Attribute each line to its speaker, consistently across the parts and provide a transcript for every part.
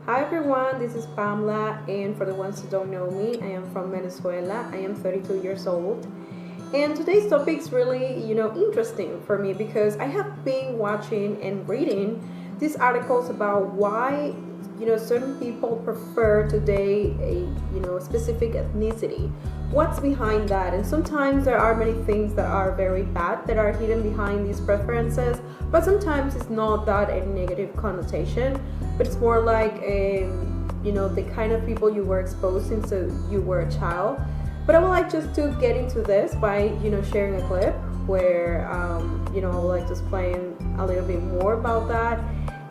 Speaker 1: Hi everyone, this is Pamela, and for the ones who don't know me, I am from Venezuela. I am 32 years old, and today's topic is really, interesting for me because I have been watching and reading these articles about why, certain people prefer today a specific ethnicity. What's behind that? And sometimes there are many things that are very bad that are hidden behind these preferences, but sometimes it's not that a negative connotation, but it's more like the kind of people you were exposed since you were a child. But I would like just to get into this by sharing a clip where I would like to explain a little bit more about that,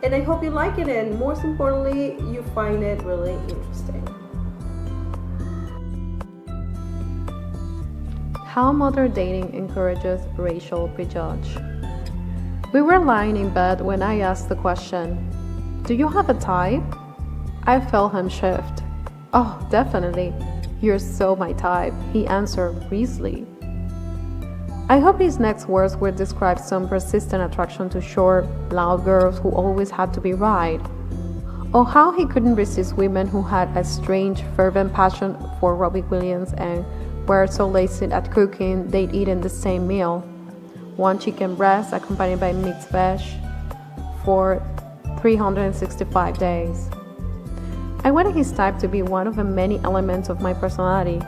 Speaker 1: and I hope you like it, and most importantly you find it really interesting.
Speaker 2: How modern dating encourages racial prejudge. We were lying in bed when I asked the question, "Do you have a type?" I felt him shift. "Oh, definitely. You're so my type," he answered breezily. I hope his next words would describe some persistent attraction to short, loud girls who always had to be right, or how he couldn't resist women who had a strange, fervent passion for Robbie Williams and were so lazy at cooking they'd eaten the same meal, one chicken breast accompanied by mixed veg, for 365 days. I wanted his type to be one of the many elements of my personality,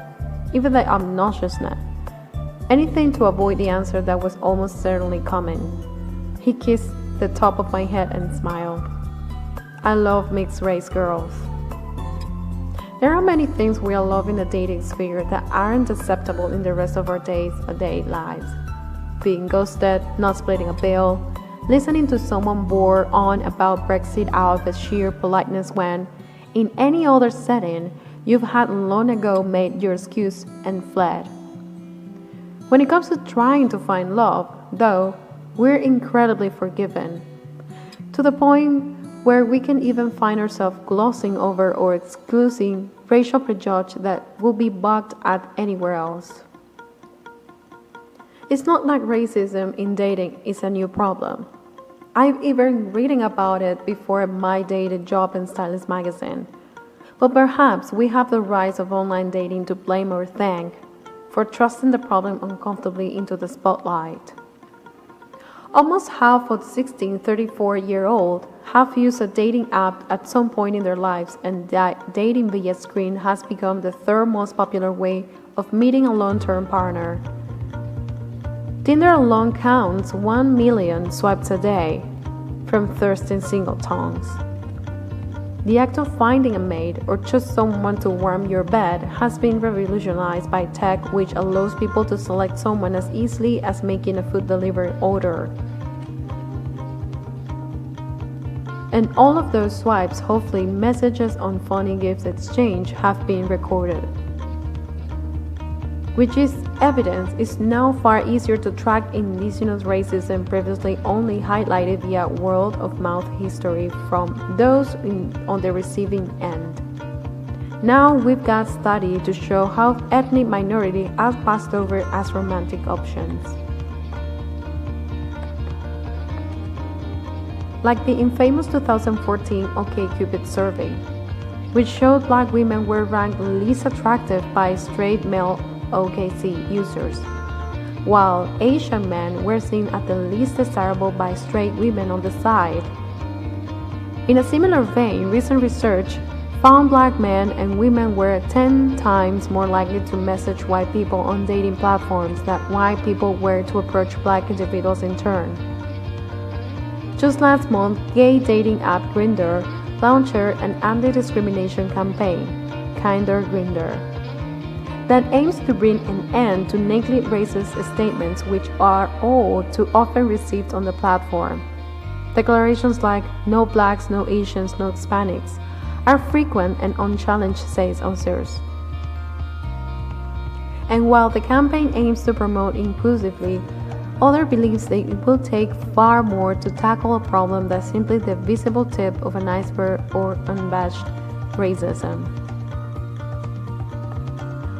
Speaker 2: even the obnoxiousness. Anything to avoid the answer that was almost certainly coming. He kissed the top of my head and smiled. I love mixed race girls. There are many things we all love in the dating sphere that aren't acceptable in the rest of our day-to-day lives. Being ghosted, not splitting a bill, listening to someone bore on about Brexit out of sheer politeness when, in any other setting, you've had long ago made your excuse and fled. When it comes to trying to find love, though, we're incredibly forgiving, to the point where we can even find ourselves glossing over or excusing racial prejudice that will be bucked at anywhere else. It's not like racism in dating is a new problem. I've even reading about it before my dated job in Stylist magazine. But perhaps we have the rise of online dating to blame or thank for thrusting the problem uncomfortably into the spotlight. Almost half of 16-34-year-olds have used a dating app at some point in their lives, and that dating via screen has become the third most popular way of meeting a long-term partner. Tinder alone counts 1 million swipes a day from thirsty singletons. The act of finding a mate or just someone to warm your bed has been revolutionized by tech, which allows people to select someone as easily as making a food delivery order. And all of those swipes, hopefully messages on funny gifts exchange, have been recorded, which is evidence is now far easier to track indigenous racism previously only highlighted via word-of-mouth history from those on the receiving end. Now we've got study to show how ethnic minority are passed over as romantic options. Like the infamous 2014 OkCupid survey, which showed black women were ranked least attractive by straight male OKC users, while Asian men were seen as the least desirable by straight women on the site. In a similar vein, recent research found black men and women were 10 times more likely to message white people on dating platforms than white people were to approach black individuals in turn. Just last month, gay dating app Grindr launched an anti-discrimination campaign, Kinder Grindr, that aims to bring an end to nakedly racist statements which are all too often received on the platform. Declarations like "no blacks, no Asians, no Hispanics" are frequent and unchallenged, says users. And while the campaign aims to promote inclusively, others believe that it will take far more to tackle a problem that's simply the visible tip of an iceberg or unabashed racism.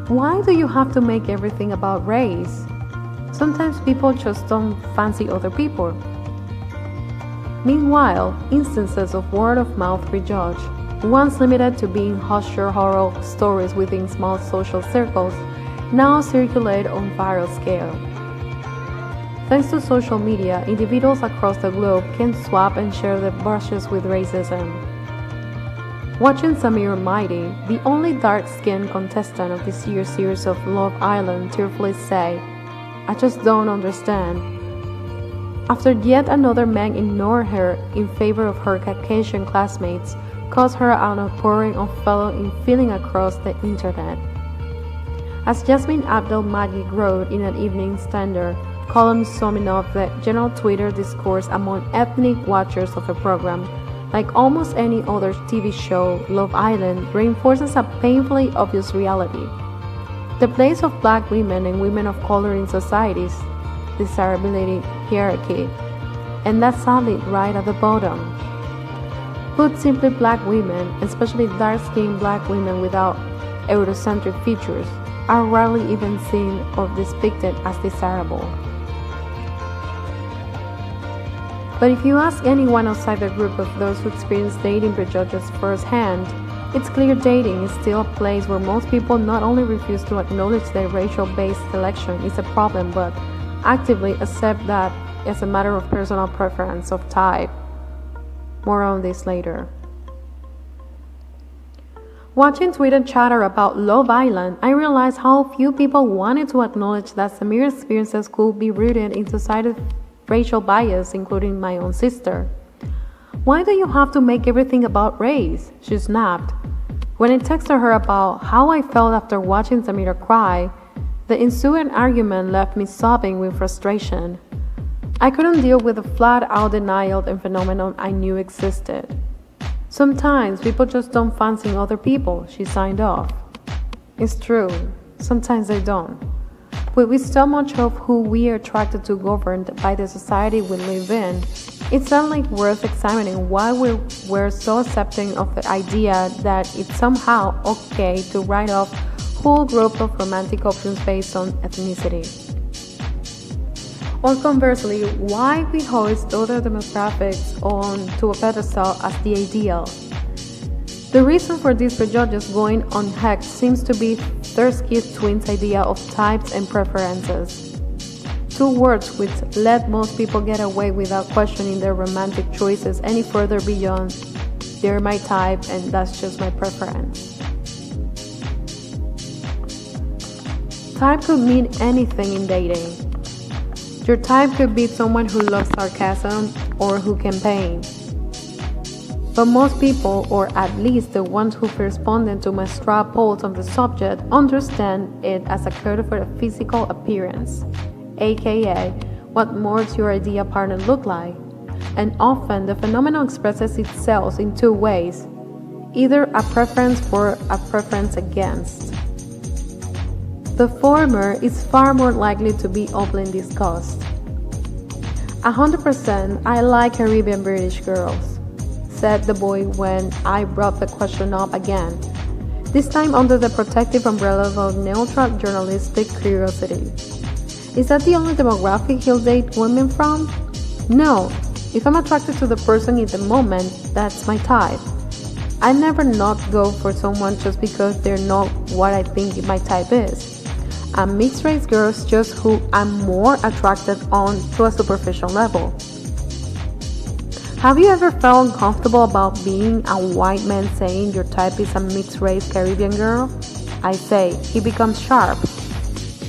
Speaker 2: Why do you have to make everything about race? Sometimes people just don't fancy other people. Meanwhile, instances of word-of-mouth prejudge once limited to being hushed horror stories within small social circles, now circulate on viral scale. Thanks to social media, individuals across the globe can swap and share their brushes with racism. Watching Samir Mighty, the only dark-skinned contestant of this year's series of Love Island, tearfully say, "I just don't understand." After yet another man ignored her in favor of her Caucasian classmates, caused her an outpouring of fellow feeling across the internet. As Jasmine Abdel-Majid wrote in an Evening Standard column summing up the general Twitter discourse among ethnic watchers of the program, like almost any other TV show, Love Island reinforces a painfully obvious reality: the place of black women and women of color in society's desirability hierarchy, and that's sadly right at the bottom. Put simply, black women, especially dark-skinned black women without Eurocentric features, are rarely even seen or depicted as desirable. But if you ask anyone outside the group of those who experience dating prejudges firsthand, it's clear dating is still a place where most people not only refuse to acknowledge that racial-based selection is a problem, but actively accept that as a matter of personal preference of type. More on this later. Watching Twitter chatter about Love Island, I realized how few people wanted to acknowledge that Samir's experiences could be rooted in society's racial bias, including my own sister. "Why do you have to make everything about race?" she snapped. When I texted her about how I felt after watching Samira cry, the ensuing argument left me sobbing with frustration. I couldn't deal with the flat-out denial and phenomenon I knew existed. "Sometimes people just don't fancy other people," she signed off. It's true, sometimes they don't. But with so much of who we are attracted to governed by the society we live in, it's certainly worth examining why we're so accepting of the idea that it's somehow okay to write off whole group of romantic options based on ethnicity. Or conversely, why we hoist other demographics onto a pedestal as the ideal. The reason for these prejudices going unhacked seems to be Thursky's twins' idea of types and preferences. Two words which let most people get away without questioning their romantic choices any further beyond "they're my type and that's just my preference." Type could mean anything in dating. Your type could be someone who loves sarcasm or who can paint. But most people, or at least the ones who responded to my straw polls on the subject, understand it as a code for a physical appearance, aka what more does your ideal partner look like? And often the phenomenon expresses itself in two ways: either a preference for, a preference against. The former is far more likely to be openly discussed. 100% I like Caribbean British girls, said the boy when I brought the question up again, this time under the protective umbrella of neutral journalistic curiosity. Is that the only demographic he'll date women from? No, if I'm attracted to the person in the moment, that's my type. I never not go for someone just because they're not what I think my type is. A mixed race girl is just who I'm more attracted on to a superficial level. Have you ever felt uncomfortable about being a white man saying your type is a mixed-race Caribbean girl? I say, he becomes sharp.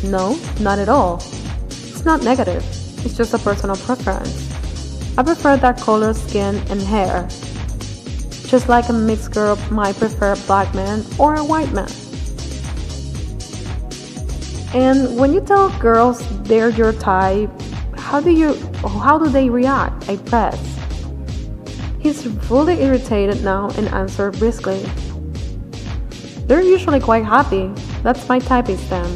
Speaker 2: No, not at all. It's not negative. It's just a personal preference. I prefer that color, skin, and hair. Just like a mixed girl might prefer a black man or a white man. And when you tell girls they're your type, how do they react? I press. He's fully irritated now and answered briskly. They're usually quite happy. That's my type is them.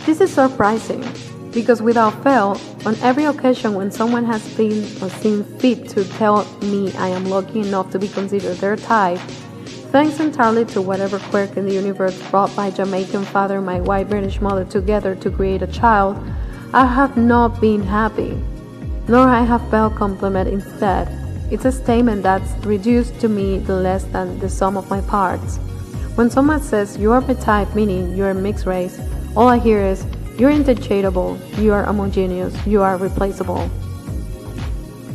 Speaker 2: This is surprising, because without fail, on every occasion when someone has been or seen fit to tell me I am lucky enough to be considered their type, thanks entirely to whatever quirk in the universe brought my Jamaican father and my white British mother together to create a child, I have not been happy. nor I have felt compliment instead. It's a statement that's reduced to me the less than the sum of my parts. When someone says you are my type, meaning you are mixed race, all I hear is you're interchangeable, you are homogeneous, you are replaceable.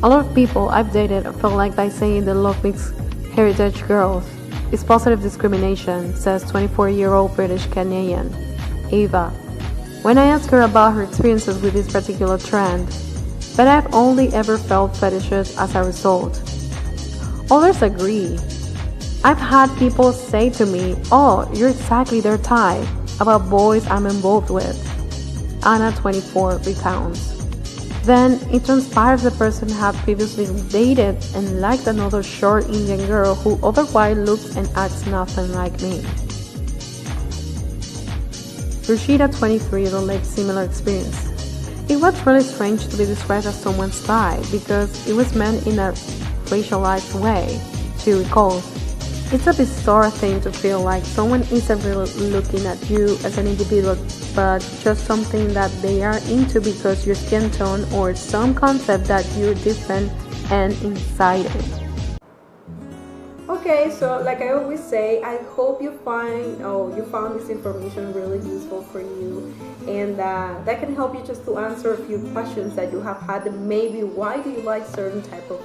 Speaker 2: A lot of people I've dated felt like by saying they love mixed heritage girls. It's positive discrimination, says 24-year-old British Canadian Ava, when I ask her about her experiences with this particular trend. But I've only ever felt fetishes as a result. Others agree. I've had people say to me, "Oh, you're exactly their type," about boys I'm involved with. Anna, 24, recounts. Then it transpires the person had previously dated and liked another short Indian girl who otherwise looks and acts nothing like me. Rashida, 23, relates similar experience. It was really strange to be described as someone's type because it was meant in a racialized way, she recalls. It's a bizarre thing to feel like someone isn't really looking at you as an individual, but just something that they are into because your skin tone or some concept that you're different and excited.
Speaker 1: Okay, so like I always say, I hope you found this information really useful for you, and that can help you just to answer a few questions that you have had. Maybe why do you like certain type of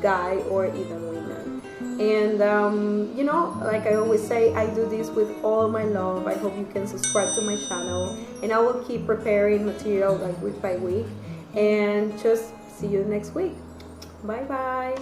Speaker 1: guy or even women? And like I always say, I do this with all my love. I hope you can subscribe to my channel, and I will keep preparing material like week by week. And just see you next week. Bye bye.